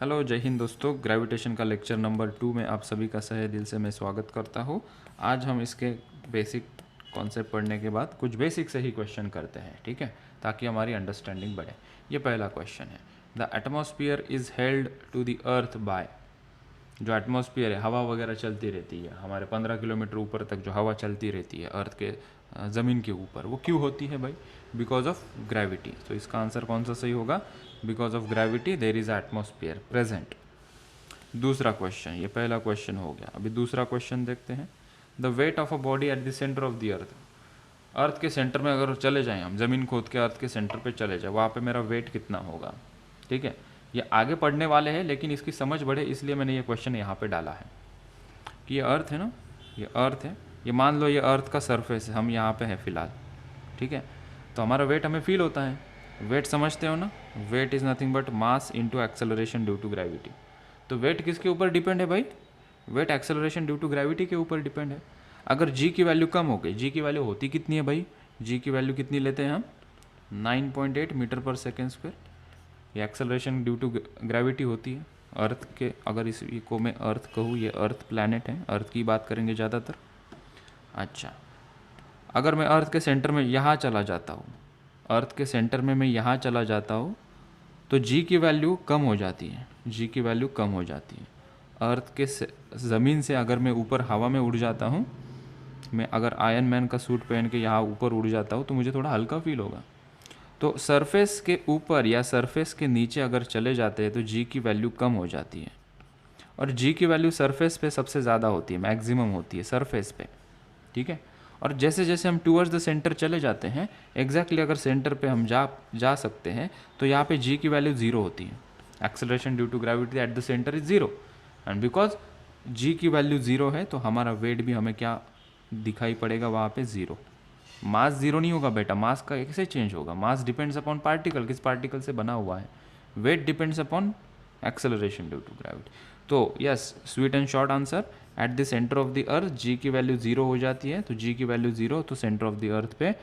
Hello, जय हिंद दोस्तों। Gravitation का लेक्चर नंबर 2 में आप सभी का सहे दिल से मैं स्वागत करता हूँ। आज हम इसके बेसिक कॉन्सेप्ट पढ़ने के बाद कुछ बेसिक से ही क्वेश्चन करते हैं, ठीक है, ताकि हमारी अंडरस्टैंडिंग बढ़े। ये पहला क्वेश्चन है, the atmosphere is held to the earth by. जो एटमॉस्फेयर है, हवा वगैरह चलती रहती है, हमारे 15 किलोमीटर ऊपर तक जो हवा चलती रहती है अर्थ के ज़मीन के ऊपर, वो क्यों होती है भाई? Because of gravity. तो इसका आंसर कौन सा सही होगा? Because of gravity there is atmosphere present. दूसरा क्वेश्चन, ये पहला क्वेश्चन हो गया। अभी दूसरा क्वेश्चन देखते हैं। The weight of a body at the centre of the earth. Earth के सेंटर में अगर चले जाएं, हम ज़मीन खोद के अर्थ के सेंटर पे चले जाए, वहाँ पे मेरा वेट कितना होगा? ठीक है, ये आगे पढ़ने वाले हैं, लेकिन इसकी समझ बढ़े इसलिए मैंने ये क्वेश्चन यहाँ पे डाला है कि ये अर्थ है ना, ये अर्थ है, ये मान लो ये अर्थ का सरफेस है, हम यहाँ पे हैं फिलहाल, ठीक है। तो हमारा वेट हमें फील होता है। वेट समझते हो ना? Weight is nothing but mass into acceleration due to gravity. तो वेट किसके ऊपर डिपेंड है भाई? Weight acceleration due to gravity के ऊपर डिपेंड है। अगर जी की वैल्यू कम हो गई, जी की वैल्यू होती कितनी है भाई? जी की वैल्यू कितनी लेते हैं हम? 9.8 मीटर पर सेकेंड स्क्वायर। ये एक्सेलरेशन ड्यू टू ग्रेविटी होती है अर्थ के। अगर इस को मैं अर्थ कहूँ, ये अर्थ प्लैनेट है, अर्थ की बात करेंगे ज़्यादातर। अच्छा, अगर मैं अर्थ के सेंटर में यहाँ चला जाता हूँ, अर्थ के सेंटर में मैं यहाँ चला जाता हूँ, तो जी की वैल्यू कम हो जाती है, जी की वैल्यू कम हो जाती है। अर्थ के ज़मीन से अगर मैं ऊपर हवा में उड़ जाता हूँ, मैं अगर आयरन मैन का सूट पहन के यहाँ ऊपर उड़ जाता हूँ, तो मुझे थोड़ा हल्का फील होगा। तो सरफेस के ऊपर या सरफेस के नीचे अगर चले जाते हैं तो जी की वैल्यू कम हो जाती है। और जी की वैल्यू सरफेस पे सबसे ज़्यादा होती है, मैक्सिमम होती है सरफेस पे, ठीक है। और जैसे जैसे हम टूवर्ड्स द सेंटर चले जाते हैं, एग्जैक्टली अगर सेंटर पे हम जा सकते हैं, तो यहाँ पे जी की वैल्यू ज़ीरो होती है। Acceleration due to gravity at the centre is zero, and because g की वैल्यू ज़ीरो है तो हमारा वेट भी हमें क्या दिखाई पड़ेगा वहाँ पे? ज़ीरो। मास ज़ीरो नहीं होगा बेटा, मास का कैसे चेंज होगा? मास डिपेंड्स अपॉन पार्टिकल, किस पार्टिकल से बना हुआ है। Wait depends upon acceleration due to gravity. तो yes, sweet and short answer, eight the centre of the अर्थ जी की वैल्यू ज़ीरो हो जाती है। तो जी की वैल्यू ज़ीरो, तो सेंटर ऑफ द अर्थ पे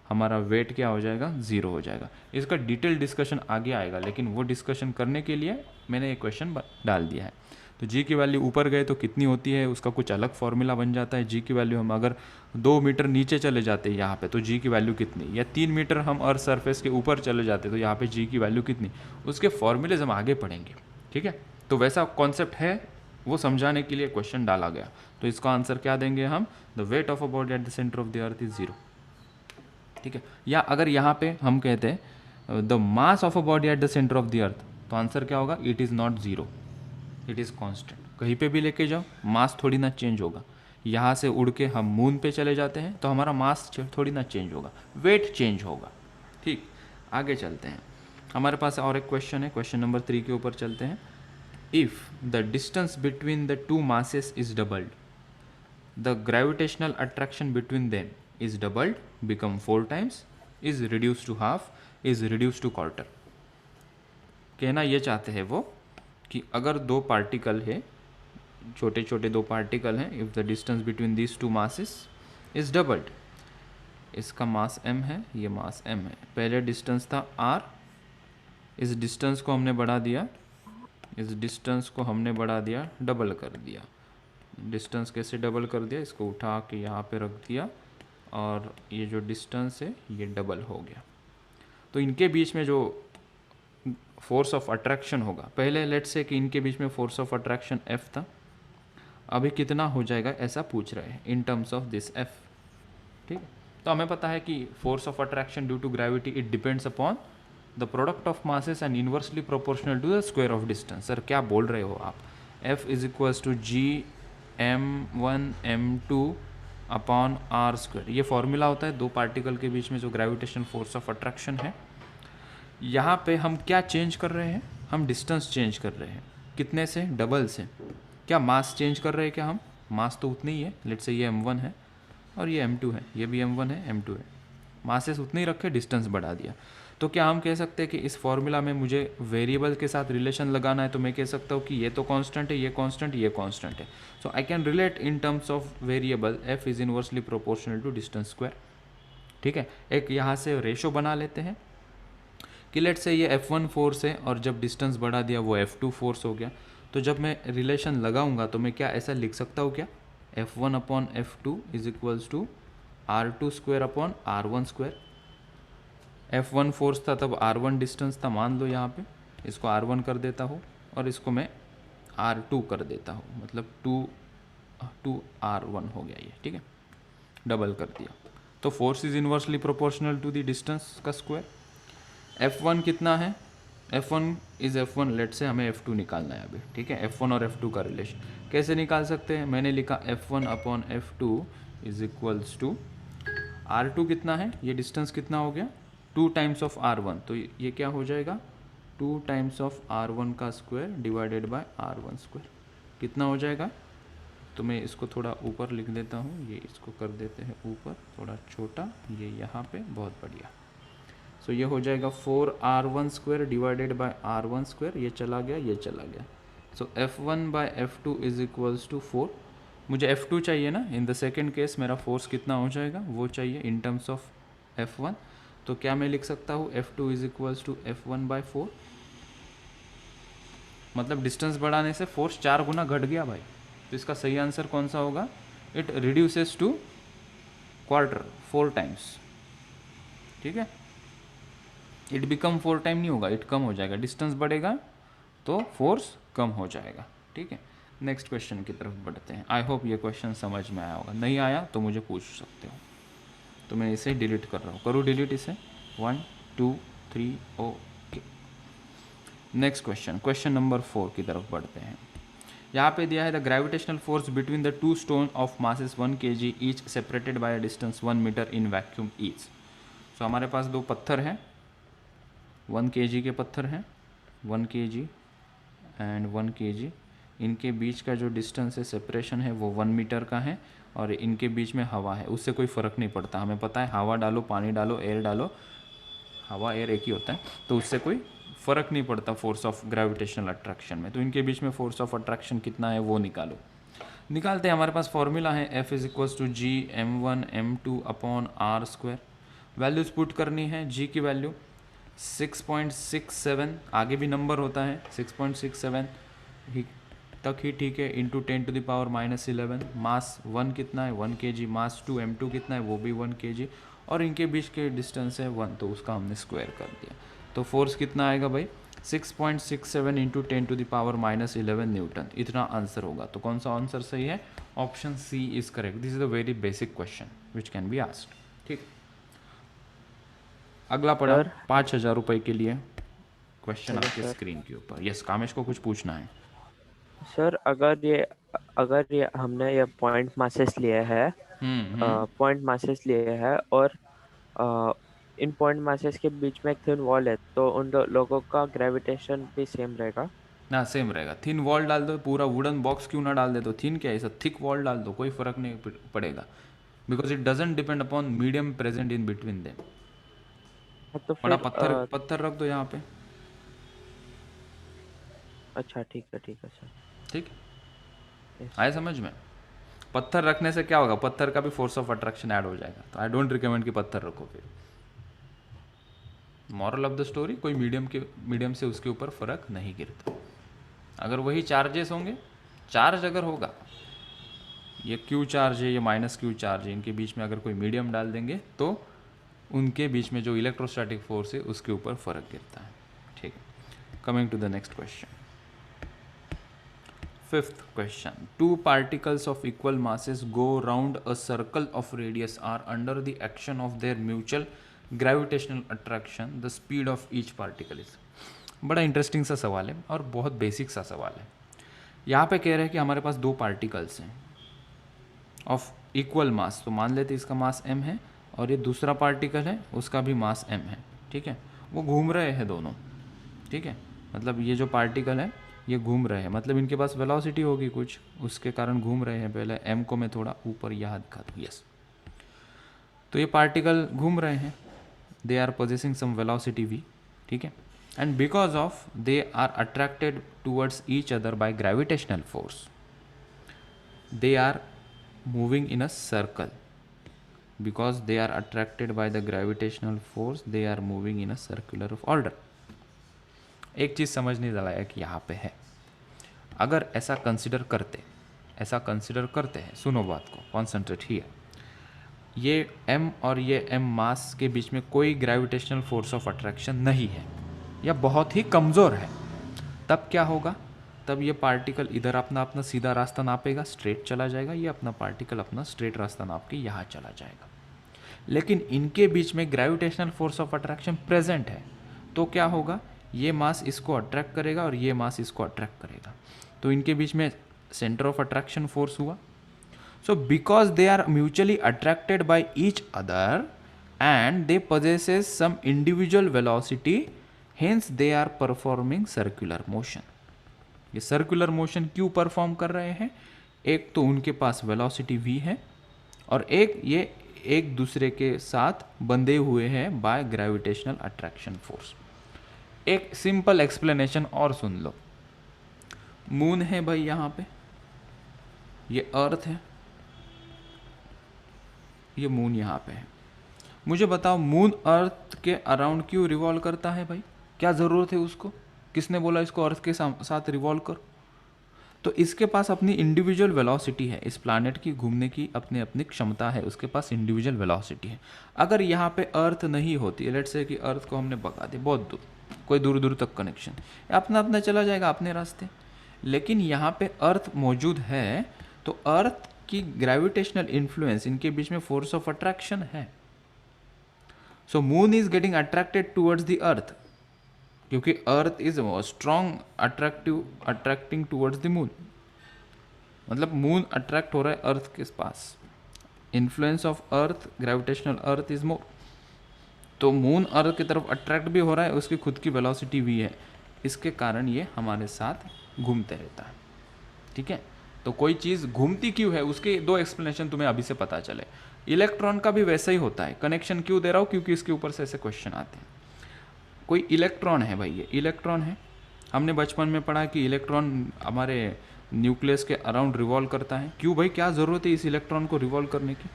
हमारा वेट क्या हो जाएगा? ज़ीरो हो जाएगा। इसका डिटेल डिस्कशन आगे आएगा, लेकिन वो डिस्कशन करने के लिए मैंने एक क्वेश्चन डाल दिया है। तो जी की वैल्यू ऊपर गए तो कितनी होती है, उसका कुछ अलग फॉर्मूला बन जाता है। जी की वैल्यू हम अगर 2 मीटर नीचे चले जाते हैं यहाँ पे, तो जी की वैल्यू कितनी, या 3 मीटर हम अर्थ सरफेस के ऊपर चले जाते तो यहाँ पे जी की वैल्यू कितनी, उसके फॉर्मूलेज हम आगे पढ़ेंगे, ठीक है। तो वैसा कॉन्सेप्ट है, वो समझाने के लिए क्वेश्चन डाला गया। तो इसका आंसर क्या देंगे हम? The weight of a body at the centre of the earth is zero, ठीक है। या अगर यहाँ पे हम कहते हैं the mass of a body at the centre of the अर्थ, तो आंसर क्या होगा? It is not zero, it is constant. कहीं पे भी लेके जाओ, मास थोड़ी ना चेंज होगा। यहाँ से उड़ के हम मून पे चले जाते हैं तो हमारा मास थोड़ी ना चेंज होगा, वेट चेंज होगा, ठीक। आगे चलते हैं, हमारे पास और एक क्वेश्चन है, क्वेश्चन नंबर 3 के ऊपर चलते हैं। If the distance between the two masses is doubled, the gravitational attraction between them is doubled, become 4 times, is reduce to half, is reduce to quarter. कहना ये चाहते हैं वो कि अगर दो पार्टिकल है, छोटे छोटे दो पार्टिकल हैं, if the distance between this two masses is doubled, इसका मास m है, ये मास m है, पहले डिस्टेंस था r, इस डिस्टेंस को हमने बढ़ा दिया, इस डिस्टेंस को हमने बढ़ा दिया, डबल कर दिया। डिस्टेंस कैसे डबल कर दिया? इसको उठा के यहाँ पे रख दिया, और ये जो डिस्टेंस है ये डबल हो गया। तो इनके बीच में जो फोर्स ऑफ अट्रैक्शन होगा, पहले लेट्स से कि इनके बीच में फोर्स ऑफ अट्रैक्शन F था, अभी कितना हो जाएगा ऐसा पूछ रहे हैं in terms of this F, ठीक है। तो हमें पता है कि force of attraction due to gravity it depends upon the product of masses and inversely proportional to the square of distance. Sir क्या बोल रहे हो आप? F is equals to G(m1 m2 upon r square, ये formula होता है दो particle के बीच में जो ग्रेविटेशन फोर्स ऑफ अट्रैक्शन है। यहाँ पे हम क्या चेंज कर रहे हैं? हम डिस्टेंस चेंज कर रहे हैं, कितने से? डबल से। क्या मास चेंज कर रहे हैं क्या हम? मास तो उतनी ही है, लेट्स से ये m1 है और ये m2 है, ये भी m1 है m2 है, मासेस उतने ही रखे, डिस्टेंस बढ़ा दिया। तो क्या हम कह सकते हैं कि इस फॉर्मूला में मुझे वेरिएबल के साथ रिलेशन लगाना है, तो मैं कह सकता हूँ कि ये तो कांस्टेंट है, ये कांस्टेंट, ये कांस्टेंट है। So I can relate in terms of variable f is inversely proportional to distance square, ठीक है। एक यहाँ से रेशो बना लेते हैं कि लेट से ये F1 फोर्स है और जब डिस्टेंस बढ़ा दिया वो F2 फोर्स हो गया, तो जब मैं रिलेशन लगाऊंगा तो मैं क्या ऐसा लिख सकता हूँ क्या, F1 upon F2 is equals to R2 square upon R1 square. F1 force था तब R1 डिस्टेंस था, मान लो यहाँ पे इसको R1 कर देता हूँ और इसको मैं R2 कर देता हूँ, मतलब 2R1 हो गया ये, ठीक है, डबल कर दिया। तो force is inversely proportional to the distance का स्क्वायर। F1 कितना है, F1 इज F1, लेट से हमें F2 निकालना है अभी, ठीक है। F1 और F2 का रिलेशन कैसे निकाल सकते हैं, मैंने लिखा F1 upon F2 is equals to R2 कितना है, ये डिस्टेंस कितना हो गया 2 टाइम्स ऑफ R1, तो ये क्या हो जाएगा 2 टाइम्स ऑफ R1 का square divided bye R1 square, कितना हो जाएगा। तो मैं इसको थोड़ा ऊपर लिख देता हूँ, ये इसको कर देते हैं ऊपर थोड़ा छोटा, ये यहाँ पे, बहुत बढ़िया। सो ये हो जाएगा 4R1 square divided bye R1 square, ये चला गया ये चला गया। So F1 by F2 is equals to 4। मुझे F2 चाहिए ना, इन द सेकेंड केस मेरा फोर्स कितना हो जाएगा वो चाहिए इन टर्म्स ऑफ F1, तो क्या मैं लिख सकता हूँ F2 is equals to F1 bye 4, मतलब डिस्टेंस बढ़ाने से फोर्स 4 गुना घट गया भाई। तो इसका सही आंसर कौन सा होगा, it reduces to quarter 4 times, ठीक है। इट बिकम 4 टाइम नहीं होगा, इट कम हो जाएगा, डिस्टेंस बढ़ेगा तो फोर्स कम हो जाएगा, ठीक है। नेक्स्ट क्वेश्चन की तरफ बढ़ते हैं। आई होप ये क्वेश्चन समझ में आया होगा, नहीं आया तो मुझे पूछ सकते हो, तो मैं इसे डिलीट कर रहा हूँ, करूँ डिलीट इसे, 1 2 3 okay. Next question, question number 4 की तरफ बढ़ते हैं। यहाँ पे दिया है the gravitational force between the two stone of masses 1 kg each separated by a distance 1 metre in vacuum each. So हमारे पास दो पत्थर हैं, 1 kg के पत्थर हैं, 1 kg एंड 1 kg, इनके बीच का जो डिस्टेंस है, सेपरेशन है, वो 1 मीटर का है, और इनके बीच में हवा है, उससे कोई फ़र्क नहीं पड़ता, हमें पता है हवा डालो पानी डालो एयर डालो, हवा एयर एक ही होता है, तो उससे कोई फ़र्क नहीं पड़ता फोर्स ऑफ ग्रेविटेशनल अट्रैक्शन में। तो इनके बीच में फोर्स ऑफ अट्रैक्शन कितना है वो निकालो। निकालते हैं, हमारे पास फॉर्मूला है F is equals to G M1 M2 upon R square. Values put करनी है, G की वैल्यू 6.67, आगे भी नंबर होता है 6.67 ही तक ही ठीक है, इंटू 10 टू द पावर -11। मास 1 कितना है 1 kg, मास 2 M2 कितना है वो भी 1 kg, और इनके बीच के डिस्टेंस है 1, तो उसका हमने स्क्वायर कर दिया। तो फोर्स कितना आएगा भाई 6.67 into 10 to the power -11 newton, इतना आंसर होगा। तो कौन सा आंसर सही है, option C is correct. This is a very basic question which can be asked, ठीक। अगला पड़ा 5,000 रुपये के लिए क्वेश्चन आपके स्क्रीन के ऊपर। यस कामेश को कुछ पूछना है सर। अगर ये हमने ये पॉइंट मासेस लिए है, पॉइंट मासेस लिए है, और इन पॉइंट मासेस के बीच में एक थिन वॉल है, तो उन लोगों का ग्रेविटेशन भी सेम रहेगा ना, सेम रहेगा। थिन वॉल डाल दो, पूरा वुडन बॉक्स क्यों ना डाल दे, तो थिन क्या है, ऐसा थिक वॉल डाल दो, कोई फर्क नहीं पड़ेगा, because it doesn't depend upon medium present in between them. तो बड़ा फिर पत्थर रख दो यहाँ पे, अच्छा ठीक है सर। ठीक Yes. आए समझ में। पत्थर रखने से क्या होगा, पत्थर का भी फोर्स ऑफ अट्रैक्शन ऐड हो जाएगा, तो आई डोंट रिकमेंड कि पत्थर रखो। फिर मॉरल ऑफ द स्टोरी, कोई मीडियम से उसके ऊपर फर्क नहीं गिरता। अगर वही चार्जेस होंगे, चार्ज अगर होगा, ये क्यू चार्ज है ये माइनस क्यू चार्ज है, इनके बीच में अगर कोई मीडियम डाल देंगे तो उनके बीच में जो इलेक्ट्रोस्टैटिक फोर्स है उसके ऊपर फर्क गिरता है, ठीक है। Coming to the next question, fifth question. Two particles of equal masses go round a circle of radius R under the action of their mutual gravitational attraction, the speed of each particle is. बड़ा interesting सा सवाल है और बहुत basic सा सवाल है। यहाँ पे कह रहे हैं कि हमारे पास दो पार्टिकल्स हैं ऑफ इक्वल मास, तो मान लेते इसका मास m है और ये दूसरा पार्टिकल है उसका भी मास m है, ठीक है। वो घूम रहे हैं दोनों, ठीक है, मतलब ये जो पार्टिकल है ये घूम रहे हैं, मतलब इनके पास वेलोसिटी होगी कुछ, उसके कारण घूम रहे हैं। पहले m को मैं थोड़ा ऊपर यहाँ दिखा दूँ, यस। तो ये पार्टिकल घूम रहे हैं, they are possessing some velocity v, ठीक है, and because of they are attracted towards each other by gravitational force, they are moving in a circle. Because they are attracted by the gravitational force, they are moving in a circular order. एक चीज़ समझने लायक यहाँ पे है, अगर ऐसा consider करते हैं, सुनो बात को, कॉन्सेंट्रेट हियर, ये m और ये m मास के बीच में कोई ग्रेविटेशनल फोर्स ऑफ अट्रैक्शन नहीं है या बहुत ही कमज़ोर है, तब क्या होगा? तब ये पार्टिकल इधर अपना अपना सीधा रास्ता नापेगा, स्ट्रेट चला जाएगा, ये अपना पार्टिकल अपना स्ट्रेट रास्ता नाप के यहाँ चला जाएगा। लेकिन इनके बीच में gravitational force of attraction present है, तो क्या होगा? ये मास इसको अट्रैक्ट करेगा और ये मास इसको अट्रैक्ट करेगा, तो इनके बीच में सेंटर ऑफ अट्रैक्शन फोर्स हुआ। So because they are mutually attracted by each other and they possesses some individual velocity, hence they are performing circular motion. ये सर्कुलर मोशन क्यों परफॉर्म कर रहे हैं? एक तो उनके पास वेलोसिटी v है और एक ये एक दूसरे के साथ बंधे हुए हैं बाय ग्रेविटेशनल अट्रैक्शन फोर्स। एक सिंपल एक्सप्लेनेशन और सुन लो। मून है भाई यहाँ पे, ये अर्थ है, ये मून यहाँ पे है। मुझे बताओ मून अर्थ के अराउंड क्यों रिवॉल्व करता है भाई? क्या ज़रूरत है उसको? किसने बोला इसको अर्थ के साथ रिवॉल्व करो? तो इसके पास अपनी इंडिविजुअल वेलोसिटी है, इस प्लैनेट की घूमने की अपनी अपनी क्षमता है, उसके पास इंडिविजुअल वेलोसिटी है। अगर यहाँ पे अर्थ नहीं होती, लेट्स से कि अर्थ को हमने भगा दिया बहुत दूर, कोई दूर दूर तक कनेक्शन, अपना अपना चला जाएगा अपने रास्ते। लेकिन यहाँ पे अर्थ मौजूद है, तो अर्थ की ग्रेविटेशनल इन्फ्लुएंस, इनके बीच में फोर्स ऑफ अट्रैक्शन है। So moon is getting attracted towards the earth, क्योंकि earth is strong attracting towards the moon, मतलब मून अट्रैक्ट हो रहा है अर्थ के पास। Influence of earth, gravitational earth is more, तो मून अर्थ की तरफ अट्रैक्ट भी हो रहा है, उसकी खुद की वेलोसिटी भी है, इसके कारण ये हमारे साथ घूमते रहता है। ठीक है, तो कोई चीज़ घूमती क्यों है, उसके दो एक्सप्लेनेशन तुम्हें अभी से पता चले। इलेक्ट्रॉन का भी वैसा ही होता है। कनेक्शन क्यों दे रहा हूँ? क्योंकि इसके ऊपर से ऐसे क्वेश्चन आते हैं। कोई इलेक्ट्रॉन है भाई, ये इलेक्ट्रॉन है, हमने बचपन में पढ़ा कि इलेक्ट्रॉन हमारे न्यूक्लियस के अराउंड रिवॉल्व करता है। क्यों भाई, क्या ज़रूरत है इस इलेक्ट्रॉन को रिवॉल्व करने की?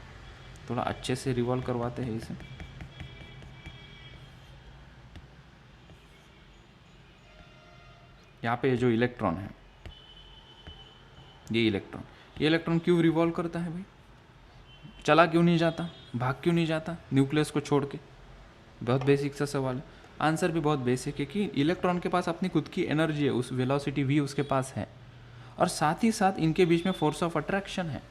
थोड़ा अच्छे से रिवॉल्व करवाते हैं इसे। यहाँ पे जो इलेक्ट्रॉन है, ये इलेक्ट्रॉन क्यों रिवॉल्व करता है भाई? चला क्यों नहीं जाता, भाग क्यों नहीं जाता न्यूक्लियस को छोड़ के? बहुत बेसिक सा सवाल है। आंसर भी बहुत बेसिक है कि इलेक्ट्रॉन के पास अपनी खुद की एनर्जी है, उस वेलोसिटी v उसके पास है, और साथ ही साथ इनके बीच में फोर्स ऑफ अट्रैक्शन है,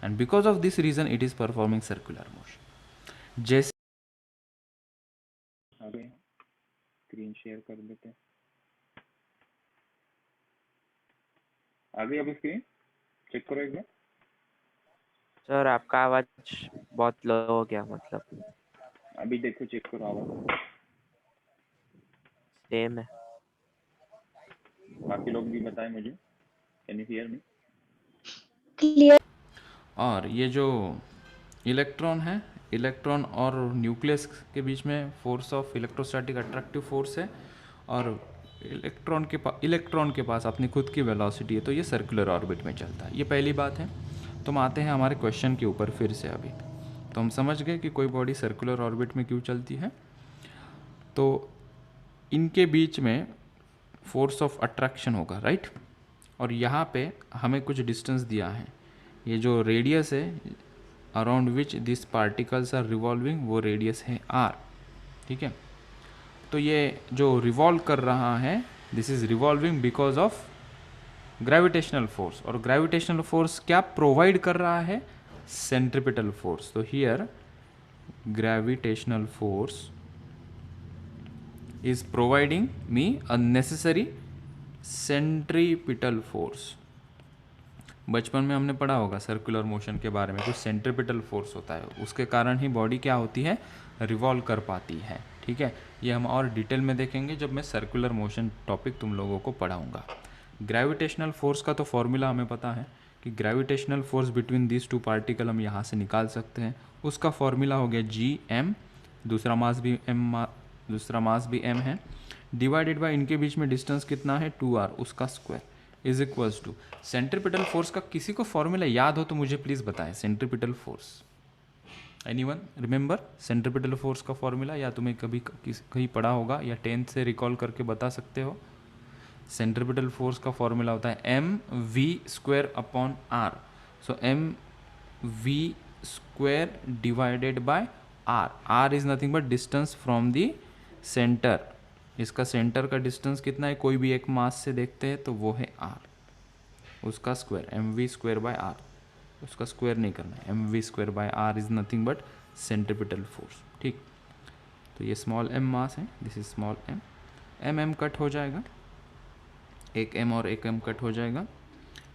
and because of this reason it is performing circular motion. जैसे स्क्रीन शेयर कर देते हैं, आ गई अभी स्क्रीन, चेक करो एक बार। सर आपका आवाज बहुत लो हो गया, मतलब अभी देखो, चेक करो आवाज सेम है। बाकी लोग भी बताएं मुझे, can you hear me? Clear. और ये जो इलेक्ट्रॉन है, इलेक्ट्रॉन और न्यूक्लियस के बीच में force of electrostatic attractive force है, और इलेक्ट्रॉन के पास अपनी खुद की वेलोसिटी है, तो ये सर्कुलर ऑर्बिट में चलता है। ये पहली बात है। तो हम आते हैं हमारे क्वेश्चन के ऊपर फिर से। अभी तो हम समझ गए कि कोई बॉडी सर्कुलर ऑर्बिट में क्यों चलती है। तो इनके बीच में फोर्स ऑफ अट्रैक्शन होगा, राइट? और यहाँ पे हमें कुछ डिस्टेंस दिया है, ये जो रेडियस है around which this particles are revolving, वो रेडियस है r। ठीक है, तो ये जो रिवॉल्व कर रहा है, this is revolving because of gravitational force, और ग्रेविटेशनल फोर्स क्या प्रोवाइड कर रहा है? Centripetal force. तो here gravitational force is providing me a necessary centripetal force। बचपन में हमने पढ़ा होगा सर्कुलर मोशन के बारे में, कुछ सेंट्रिपिटल फोर्स होता है, उसके कारण ही बॉडी क्या होती है? रिवॉल्व कर पाती है। ठीक है, ये हम और डिटेल में देखेंगे जब मैं सर्कुलर मोशन टॉपिक तुम लोगों को पढ़ाऊंगा। ग्रेविटेशनल फोर्स का तो फॉर्मूला हमें पता है कि gravitational force between this two particle हम यहाँ से निकाल सकते हैं। उसका फॉर्मूला हो गया Gm, दूसरा मास भी m है, डिवाइडेड बाय इनके बीच में डिस्टेंस कितना है? 2r, उसका square is equals to centripetal force का किसी को फॉर्मूला याद हो तो मुझे प्लीज़ बताएं। Centripetal force, anyone remember centripetal force का फॉर्मूला? या तुम्हें कभी कहीं पढ़ा होगा या 10th से रिकॉल करके बता सकते हो? सेंट्रिपिटल फोर्स का फॉर्मूला होता है M V square upon R. So M V square divided by R. R is nothing but distance from the centre. इसका सेंटर का डिस्टेंस कितना है, कोई भी एक मास से देखते हैं तो वो है आर, उसका square M V square by R. उसका स्क्वायर नहीं करना है. M V square by R is nothing but centripetal force. ठीक, तो ये स्मॉल एम मास है, this is small M. M M cut हो जाएगा, एक एम और एक एम कट हो जाएगा.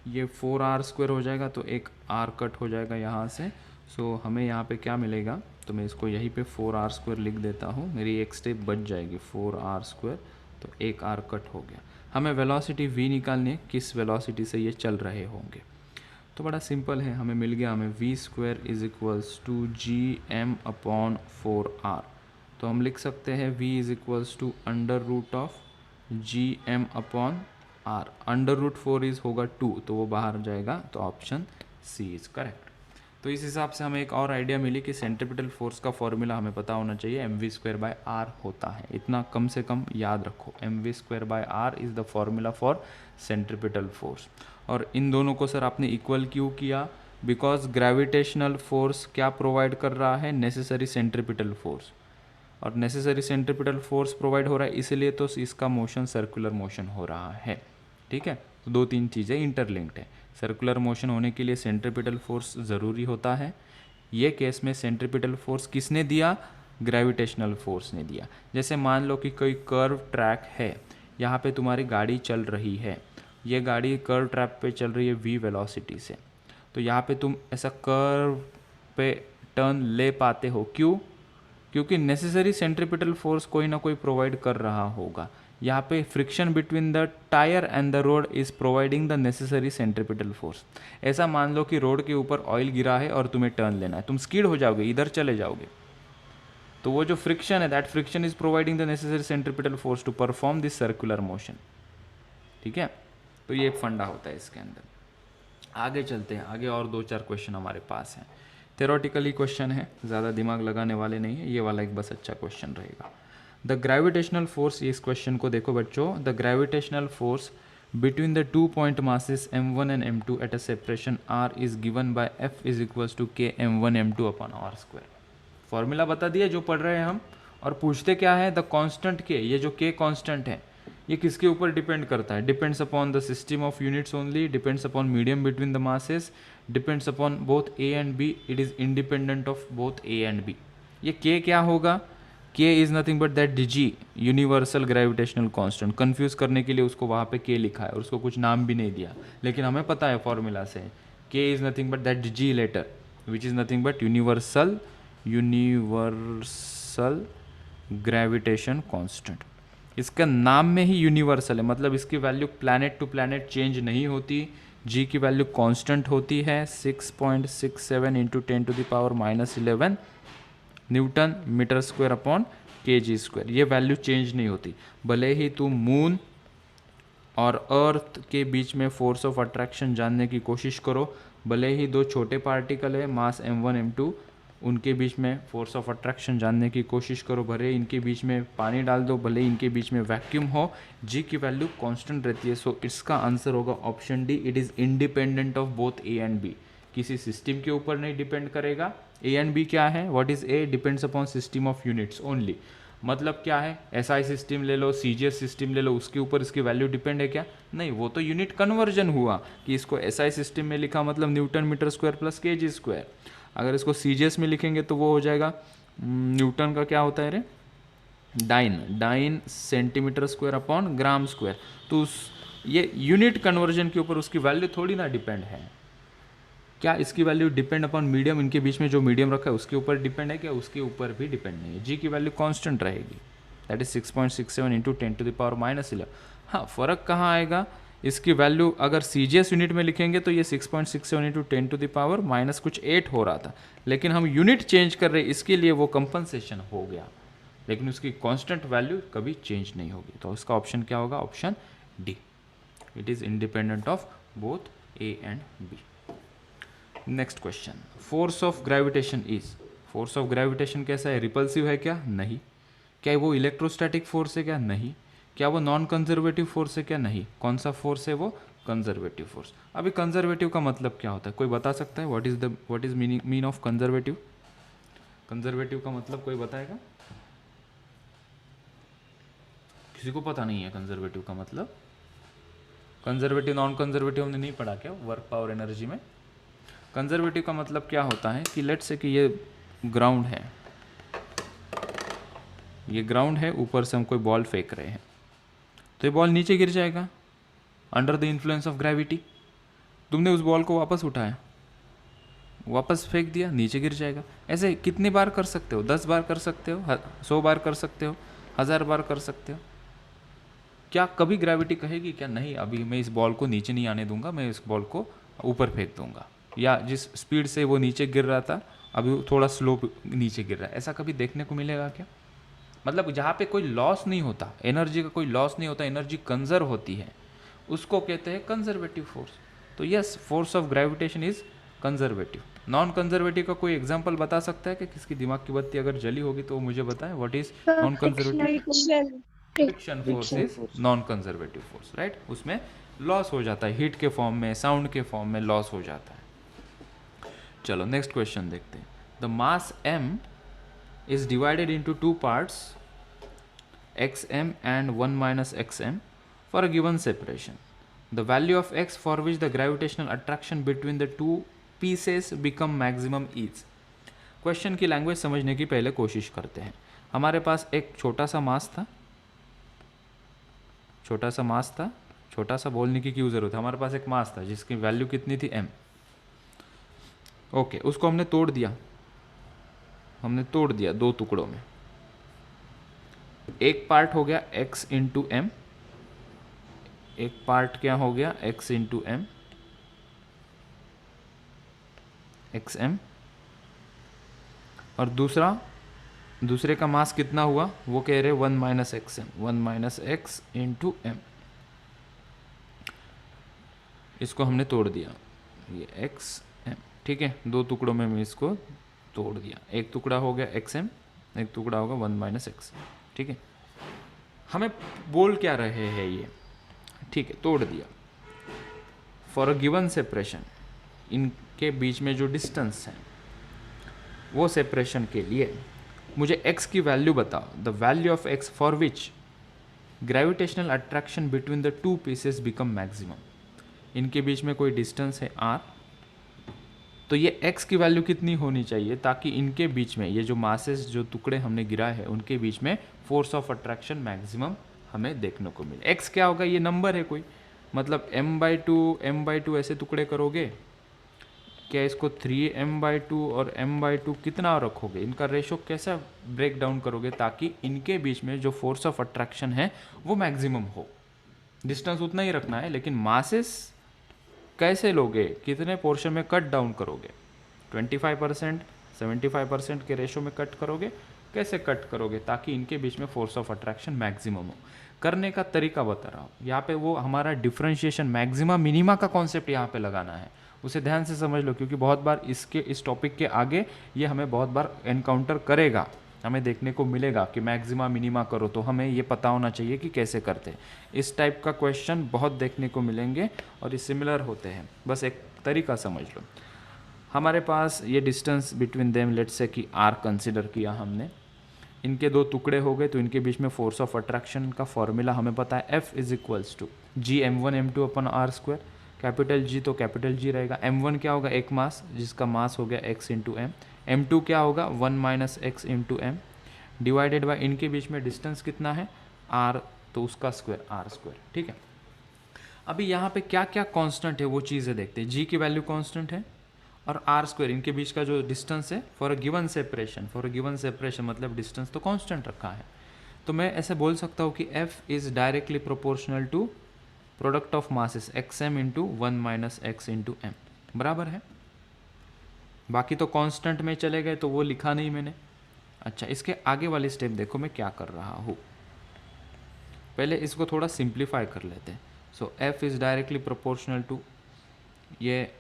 ये 4r स्क्वायर हो जाएगा तो एक r कट हो जाएगा यहाँ से. सो हमें यहाँ पे क्या मिलेगा, तो मैं इसको यहीं पे 4r स्क्वायर लिख देता हूँ. मेरी एक स्टेप बच जाएगी, 4r स्क्वायर, तो एक r कट हो गया. हमें वेलोसिटी v निकालनी है, किस वेलोसिटी से ये चल रहे होंगे. तो बड़ा सिंपल है, हमें मिल गया, हमें v square is equals to G M upon 4r. तो हम लिख सकते हैं v is equals to under root of G M upon R. Under root 4 is होगा 2, तो वो बाहर जाएगा, तो ऑप्शन सी इज करेक्ट. तो इस हिसाब से हमें एक और आइडिया मिली कि सेंट्रिपिटल फोर्स का फॉर्मूला हमें पता होना चाहिए, M V square by R होता है. इतना कम से कम याद रखो, M V square by R is the formula for centripetal force. और इन दोनों को सर आपने इक्वल क्यों किया, बिकॉज ग्रेविटेशनल फोर्स क्या प्रोवाइड कर रहा है, नेसेसरी सेंट्रिपिटल फोर्स. और नेसेसरी सेंट्रिपिटल फोर्स प्रोवाइड हो रहा है, इसलिए तो इसका मोशन सर्कुलर मोशन हो रहा है. ठीक है, तो दो तीन चीज़ें इंटरलिंक्ड है. सर्कुलर मोशन होने के लिए सेंट्रिपिटल फोर्स ज़रूरी होता है. ये केस में सेंट्रिपिटल फोर्स किसने दिया, ग्रेविटेशनल फोर्स ने दिया. जैसे मान लो कि कोई कर्व ट्रैक है, यहाँ पे तुम्हारी गाड़ी चल रही है, ये गाड़ी कर्व ट्रैक पे चल रही है v वेलोसिटी से, तो यहाँ पे तुम ऐसा कर्व पे टर्न ले पाते हो. क्यों, क्योंकि नेसेसरी सेंट्रिपिटल फोर्स कोई ना कोई प्रोवाइड कर रहा होगा. यहाँ पे friction between the tyre and the road is providing the necessary centripetal force. ऐसा मान लो कि रोड के ऊपर ऑयल गिरा है और तुम्हें टर्न लेना है, तुम स्किड हो जाओगे, इधर चले जाओगे, तो वो जो फ्रिक्शन है, that friction is providing the necessary centripetal force to perform this circular motion. ठीक है, तो ये एक फंडा होता है इसके अंदर. आगे चलते हैं, आगे और 2-4 क्वेश्चन हमारे पास हैं. थेरोटिकली क्वेश्चन है, ज़्यादा दिमाग लगाने वाले नहीं है, ये वाला एक बस अच्छा क्वेश्चन रहेगा. द ग्रेविटेशनल फोर्स, इस क्वेश्चन को देखो बच्चों, the gravitational force between the 2 point masses m1 and m2 at a separation r is given by f is equals to k m1 m2 upon r square. Formula बता दिया जो पढ़ रहे हैं हम, और पूछते क्या है, द कांस्टेंट k. ये जो k कांस्टेंट है, ये किसके ऊपर डिपेंड करता है, depends upon the system of units only, depends upon medium between the masses, depends upon both a and b, it is independent of both a and b. ये k क्या होगा, k is nothing but that g, universal gravitational constant. Confuse करने के लिए उसको वहाँ पे k लिखा है और उसको कुछ नाम भी नहीं दिया, लेकिन हमें पता है फॉर्मूला से k is nothing but that g letter which is nothing but universal gravitation constant. इसका नाम में ही यूनिवर्सल है, मतलब इसकी value planet to planet change नहीं होती. g की वैल्यू कांस्टेंट होती है 6.67 into 10 to the power -11 newton metre square upon kg square. ये वैल्यू चेंज नहीं होती. भले ही तुम मून और अर्थ के बीच में फोर्स ऑफ अट्रैक्शन जानने की कोशिश करो, भले ही दो छोटे पार्टिकल है मास m1 m2, उनके बीच में फोर्स ऑफ अट्रैक्शन जानने की कोशिश करो, भले इनके बीच में पानी डाल दो, भले इनके बीच में वैक्यूम हो, जी की वैल्यू कांस्टेंट रहती है. सो इसका आंसर होगा option D, it is independent of both A and B. किसी सिस्टम के ऊपर नहीं डिपेंड करेगा. ए एंड बी क्या है, what is a, depends upon system of units only. मतलब क्या है, एसआई सिस्टम ले लो, सीजीएस सिस्टम ले लो, उसके ऊपर इसकी वैल्यू डिपेंड है क्या, नहीं. वो तो यूनिट कन्वर्जन हुआ कि इसको एसआई सिस्टम में लिखा मतलब newton metre square plus KG square. अगर इसको सीजीएस में लिखेंगे तो वो हो जाएगा न्यूटन का क्या होता है रे, dyne centimetre square upon gram square. तो ये यूनिट कन्वर्जन के ऊपर उसकी वैल्यू थोड़ी ना डिपेंड है. क्या इसकी वैल्यू डिपेंड अपॉन मीडियम, इनके बीच में जो मीडियम रखा है उसके ऊपर डिपेंड है क्या, उसके ऊपर भी डिपेंड नहीं है. जी की वैल्यू कांस्टेंट रहेगी, that is 6.67 into 10 to the power -11. हाँ, फर्क कहाँ आएगा, इसकी वैल्यू अगर सीजीएस यूनिट में लिखेंगे तो ये 6.67 इंटू 10 टू द पावर -8 हो रहा था, लेकिन हम यूनिट चेंज कर रहे हैं, इसके लिए वो कंपनसेशन हो गया, लेकिन उसकी कांस्टेंट वैल्यू कभी चेंज नहीं होगी. तो इसका ऑप्शन क्या होगा, option D, it is independent of both A and B. Next question, force of gravitation is, force of gravitation कैसा है, रिपल्सिव है क्या, नहीं. क्या वो इलेक्ट्रोस्टैटिक फोर्स है क्या, नहीं. क्या वो नॉन कंजर्वेटिव फोर्स है क्या? नहीं। कौन सा फोर्स है वो? Conservative force. अभी कंजर्वेटिव का मतलब क्या होता है, कोई बता सकता है? What is mean of conservative? Conservative का मतलब कोई बताएगा? किसी को पता नहीं है कंजर्वेटिव का मतलब? कंजर्वेटिव नॉन कंजर्वेटिव हमने नहीं पढ़ा क्या वर्क पावर एनर्जी में? कंजर्वेटिव का मतलब क्या होता है कि लेट्स से कि ये ग्राउंड है, ये ग्राउंड है, ऊपर से हम कोई बॉल फेंक रहे हैं तो ये बॉल नीचे गिर जाएगा under the influence of gravity. तुमने उस बॉल को वापस उठाया, वापस फेंक दिया, नीचे गिर जाएगा। ऐसे कितनी बार कर सकते हो? 10 बार कर सकते हो, 100 बार कर सकते हो, 1000 बार कर सकते हो। क्या कभी ग्रेविटी कहेगी क्या नहीं अभी मैं इस बॉल को नीचे नहीं आने दूंगा, मैं इस बॉल को ऊपर फेंक दूंगा? या जिस स्पीड से वो नीचे गिर रहा था अभी थोड़ा स्लो नीचे गिर रहा है, ऐसा कभी देखने को मिलेगा क्या? मतलब जहाँ पे कोई लॉस नहीं होता, एनर्जी का कोई लॉस नहीं होता, एनर्जी कंजर्व होती है, उसको कहते हैं कंजर्वेटिव फोर्स। तो yes, force of gravitation is conservative. Non conservative का कोई एग्जांपल बता सकता है कि किसकी दिमाग की बत्ती अगर जली होगी तो वो मुझे बताएं। What is non conservative? Friction force is non conservative force, right. उसमें लॉस हो जाता है, हीट के फॉर्म में, साउंड के फॉर्म में लॉस हो जाता है। चलो नेक्स्ट क्वेश्चन देखते हैं। The mass m is divided into two parts, xm and 1 minus xm, for a given separation. The value of x for which the gravitational attraction between the two pieces become maximum is. Question की language समझने की पहले कोशिश करते हैं। हमारे पास एक छोटा सा मास था, छोटा सा बोलने की क्यों ज़रूरत है, हमारे पास एक मास था जिसकी वैल्यू कितनी थी? m। ओके, उसको हमने तोड़ दिया 2 टुकड़ों में। एक पार्ट हो गया x इंटू एम, एक पार्ट क्या हो गया x into M, X M, और दूसरे का मास कितना हुआ वो कह रहे 1 minus X M, 1 minus X into M. इसको हमने तोड़ दिया, ये एक्स एम, ठीक है। 2 टुकड़ों में मैं इसको तोड़ दिया, एक टुकड़ा हो गया एक्स एम, एक टुकड़ा होगा 1 माइनस एक्स, ठीक है। हमें बोल क्या रहे हैं ये, ठीक है, तोड़ दिया। फॉर अ गिवन सेपरेशन, इनके बीच में जो डिस्टेंस है वो सेपरेशन के लिए मुझे x की वैल्यू बताओ। The value of x for which gravitational attraction between the two pieces become maximum. इनके बीच में कोई डिस्टेंस है r, तो ये x की वैल्यू कितनी होनी चाहिए ताकि इनके बीच में ये जो मासेस, जो टुकड़े हमने गिराए हैं, उनके बीच में फोर्स ऑफ अट्रैक्शन मैक्सिमम हमें देखने को मिले। x क्या होगा, ये नंबर है कोई, मतलब m/2 ऐसे टुकड़े करोगे क्या, इसको 3m/2 और m/2 कितना रखोगे, इनका रेशो कैसा ब्रेक डाउन करोगे ताकि इनके बीच में जो फोर्स ऑफ अट्रैक्शन है वो मैक्सिमम हो। डिस्टेंस उतना ही रखना है, लेकिन मासेस कैसे लोगे, कितने पोर्शन में कट डाउन करोगे? 25%, 75% के रेशो में कट करोगे? कैसे कट करोगे ताकि इनके बीच में फोर्स ऑफ अट्रैक्शन मैक्सिमम हो? करने का तरीका बता रहा हूँ यहाँ पे। वो हमारा डिफरेंशिएशन मैक्सिमा मिनिमा का कॉन्सेप्ट यहाँ पे लगाना है, उसे ध्यान से समझ लो, क्योंकि बहुत बार इस टॉपिक के आगे ये हमें बहुत बार एनकाउंटर करेगा, हमें देखने को मिलेगा कि मैक्सिमा मिनिमा करो, तो हमें ये पता होना चाहिए कि कैसे करते हैं। इस टाइप का क्वेश्चन बहुत देखने को मिलेंगे और ये सिमिलर होते हैं, बस एक तरीका समझ लो। हमारे पास ये distance between them let's say कि r कंसिडर किया हमने, इनके 2 टुकड़े हो गए, तो इनके बीच में फोर्स ऑफ अट्रैक्शन का फॉर्मूला हमें पता है, F is equals to Gm1m2 upon r²। Capital G तो कैपिटल G रहेगा। m1 क्या होगा, एक मास जिसका मास हो गया x इंटू एम। m2 क्या होगा 1 minus X into M, divided by इनके बीच में डिस्टेंस कितना है r, तो उसका स्क्वायर r², ठीक है। अभी यहाँ पे क्या क्या कांस्टेंट है वो चीज़ें देखते हैं। g की वैल्यू कांस्टेंट है और r², इनके बीच का जो डिस्टेंस है फॉर अ गिवन सेपरेशन मतलब डिस्टेंस तो कांस्टेंट रखा है। तो मैं ऐसे बोल सकता हूँ कि f is directly proportional to product of masses xm into 1 minus X into M, बराबर है। बाकी तो कांस्टेंट में चले गए तो वो लिखा नहीं मैंने। अच्छा, इसके आगे वाली स्टेप देखो मैं क्या कर रहा हूँ, पहले इसको थोड़ा सिंप्लीफाई कर लेते हैं। So f is directly proportional to ये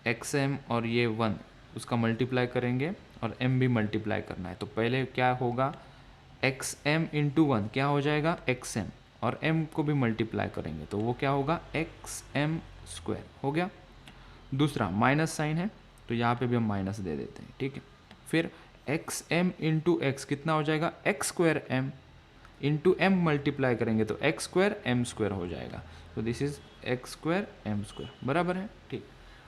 xm और ये 1, उसका मल्टीप्लाई करेंगे और m भी मल्टीप्लाई करना है। तो पहले क्या होगा xm इंटू 1 क्या हो जाएगा xm, और m को भी मल्टीप्लाई करेंगे तो वो क्या होगा एक्स एम स्क्वायर हो गया। दूसरा माइनस साइन है तो यहाँ पे भी हम माइनस दे देते हैं, ठीक है। फिर एक्स एम इंटू एक्स कितना हो जाएगा X square M into M multiply करेंगे तो एक्स स्क्वायर एम स्क्वायर हो जाएगा। तो this is X square M square बराबर है, ठीक।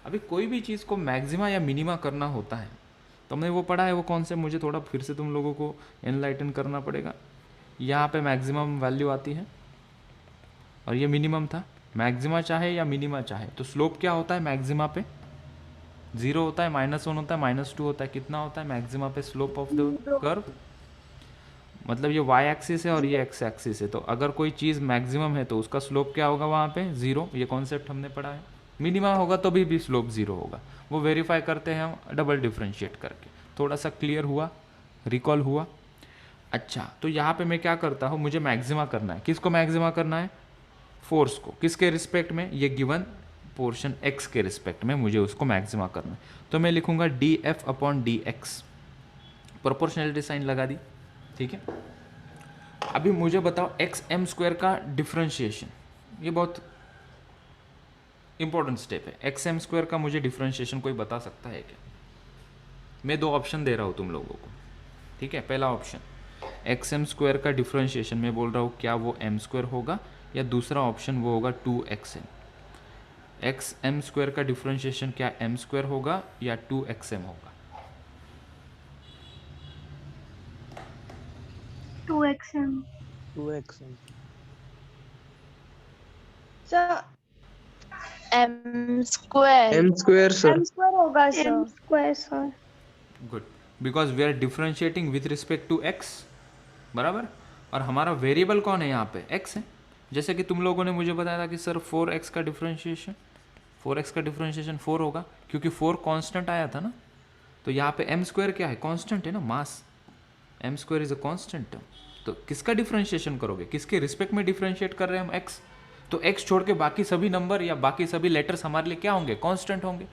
अभी कोई भी चीज़ को मैक्सिमा या मिनिमा करना होता है तो हमने वो पढ़ा है, वो कौन से मुझे थोड़ा फिर से तुम लोगों को एनलाइटन करना पड़ेगा। यहाँ पे मैक्सिमम वैल्यू आती है और ये मिनिमम था। मैक्सिमा चाहे या मिनिमा चाहे तो स्लोप क्या होता है मैक्सिमा पे 0 होता है, -1 होता है, -2 होता है। कितना होता है मैक्सिमा पे स्लोप ऑफ द कर्व, मतलब ये y एक्सिस है और ये x एक्सिस है। तो अगर कोई चीज़ मैक्सिमम है तो उसका स्लोप क्या होगा वहाँ पे 0। ये कॉन्सेप्ट हमने पढ़ा है। मिनिमम होगा तो भी स्लोप 0 होगा। वो वेरीफाई करते हैं हम डबल डिफ्रेंशिएट करके। थोड़ा सा क्लियर हुआ, रिकॉल हुआ। अच्छा, तो यहाँ पे मैं क्या करता हूँ, मुझे मैक्सिमा करना है। किसको मैक्सिमा करना है फोर्स को, किसके रिस्पेक्ट में, ये गिवन पोर्शन x के रिस्पेक्ट में मुझे उसको मैक्सिमा करना है। तो मैं लिखूंगा df upon dx, proportionality sign लगा दी, ठीक है। अभी मुझे बताओ एक्स एम स्क्वायर का डिफ्रेंशिएशन, ये बहुत इंपॉर्टेंट स्टेप है। एक्स एम स्क्वायर का मुझे डिफ्रेंशिएशन कोई बता सकता है क्या? मैं 2 ऑप्शन दे रहा हूँ तुम लोगों को, ठीक है। पहला ऑप्शन एक्स एम स्क्वायर का डिफ्रेंशिएशन मैं बोल रहा हूँ क्या वो एम स्क्वायर होगा, या दूसरा ऑप्शन वो होगा 2xm। एक्स एम स्क्वायर का डिफ्रेंशिएशन क्या एम स्क्वायर होगा या 2xm होगा? 2xm। 2xm। Sir M square M square sir. होगा m square sir. Good, because we are differentiating with respect to X, बराबर। और हमारा वेरिएबल कौन है यहाँ पे, एक्स है। जैसे कि तुम लोगों ने मुझे बताया था कि सर 4x का डिफ्रेंशिएशन 4 होगा, क्योंकि 4 कांस्टेंट आया था ना। तो यहाँ पे m स्क्वायर क्या है, कांस्टेंट है ना, मास। m square is a constant term. तो किसका डिफ्रेंशिएशन करोगे, किसके रिस्पेक्ट में डिफ्रेंशिएट कर रहे हैं हम, x। तो x छोड़ के बाकी सभी नंबर या बाकी सभी लेटर्स हमारे लिए क्या होंगे, कांस्टेंट होंगे।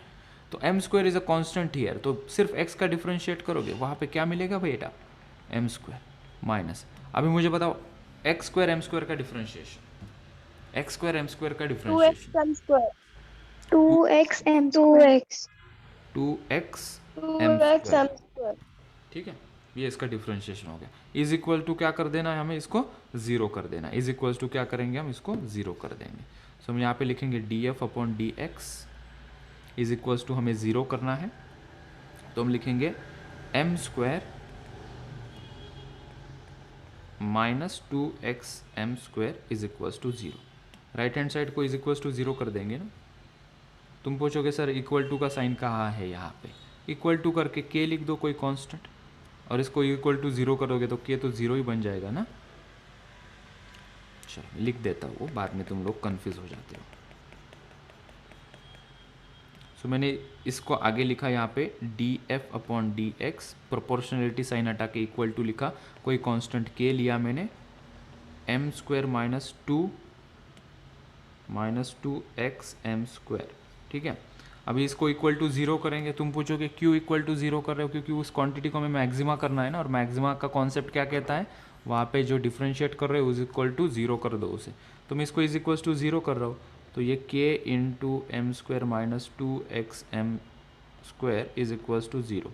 तो m square is a constant here, तो सिर्फ x का डिफ्रेंशिएट करोगे, वहाँ पे क्या मिलेगा बेटा, m स्क्वायर माइनस। अभी मुझे बताओ एक्स स्क्वायर एम स्क्वायर का differentiation, x square M square का differentiation 2xm 2x 2x m 2x square, M square. ठीक है। ये इसका डिफ्रेंशिएशन हो गया। इज इक्वल टू क्या कर देना है हमें, इसको 0 कर देना। इज इक्वल टू क्या करेंगे हम, इसको 0 कर देंगे। सो हम यहाँ पे लिखेंगे df upon dx is equal to हमें 0 करना है, तो हम लिखेंगे M square minus 2xm square is equals to 0। Right hand side को इज इक्वल्स टू 0 कर देंगे ना। तुम पूछोगे सर इक्वल टू का साइन कहाँ है, यहाँ पे इक्वल टू करके k लिख दो कोई कांस्टेंट, और इसको इक्वल टू 0 करोगे तो k तो 0 ही बन जाएगा ना। चलो लिख देता हूँ, बाद में तुम लोग कन्फ्यूज हो जाते हो। सो मैंने इसको आगे लिखा यहाँ पे df upon dx, proportionality sign हटा के इक्वल टू लिखा, कोई कांस्टेंट k लिया मैंने, m square minus two X M square, ठीक है। अभी इसको इक्वल टू 0 करेंगे। तुम पूछोगे क्यों इक्वल टू 0 कर रहे हो, क्योंकि उस क्वांटिटी को हमें मैक्सिमा करना है ना, और मैक्सिमा का कॉन्सेप्ट क्या कहता है, वहाँ पे जो डिफ्रेंशिएट कर रहे हो इज इक्वल टू 0 कर दो उसे। तो मैं इसको इज इक्वल टू 0 कर रहा हूँ, तो ये k into M square minus 2xm square is equals to 0।